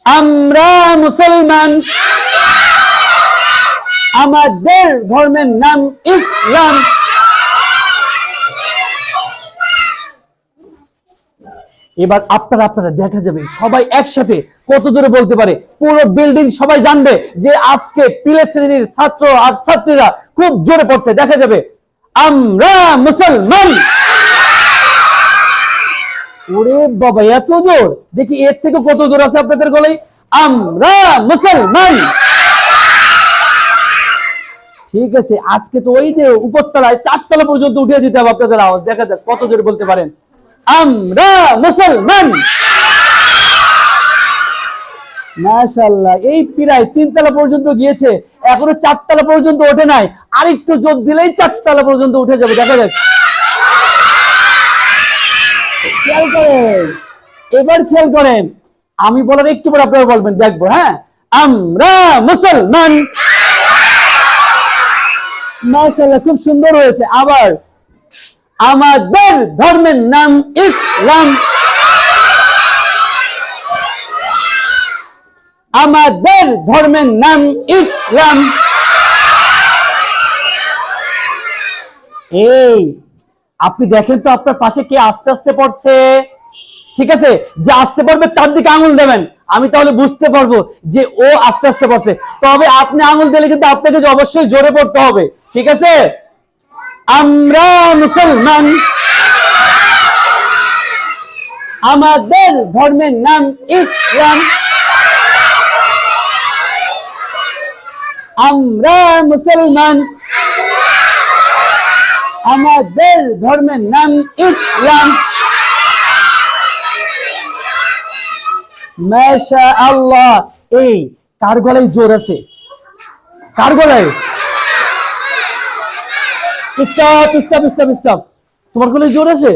আমরা মুসলমান, আমাদের ধর্মের নাম ইসলাম। এবার আপনারা দেখা যাবে সবাই একসাথে কত জোরে বলতে পারে, পুরো বিল্ডিং সবাই জানবে যে আজকে প্লে শ্রেণীর ছাত্র আর ছাত্রীরা খুব জোরে পড়ছে। দেখা যাবে আমরা মুসলমান। ওরে বাবা, এত জোর! দেখি এর থেকে কত জোর আছে আপনাদের গলায়। আমরা মুসলমান। ঠিক আছে, আজকে তো ওই যে উপরতলায় 4 তলা পর্যন্ত উঠিয়ে দিতে হবে আপনাদের আওয়াজ। দেখা যাক কত জোরে বলতে পারেন আমরা মুসলমান। মাশাআল্লাহ, এই প্রায় 3 তলা পর্যন্ত গিয়েছে, এখনো 4 তলা পর্যন্ত ওঠে নাই। আরেকটু জোর দিলেই 4 তলা পর্যন্ত উঠে যাবে। দেখা যাক, খেয়াল করেন, এবার খেয়াল করেন, আমি বলার একটু পর আপনারা বলবেন, দেখবো। হ্যাঁ, আমরা মুসলমান। মাশাআল্লাহ, খুব সুন্দর হয়েছে। আবার আমাদের ধর্মের নাম ইসলাম। আমাদের ধর্মের নাম ইসলাম। এই আপনি দেখেন তো আপনার পাশে কে আস্তে আস্তে পড়ছে। ঠিক আছে, যে আস্তে পড়বে তার দিকে আঙুল দেবেন, আমি তাহলে বুঝতে পারবো যে ও আস্তে আস্তে পড়ছে। তবে আপনি আঙুল দিলে কিন্তু আপনাকে অবশ্যই জোরে পড়তে হবে। ঠিক আছে, আমরা মুসলমান, আমাদের ধর্মের নাম ইসলাম। আমরা মুসলমান, আমাদের ধর্মের নাম ইসলাম। মাশাআল্লাহ। এই কার গলায় জোর আছে? কার গলায়? স্টপ স্টপ স্টপ স্টপ, তোমার গলায় জোর আছে?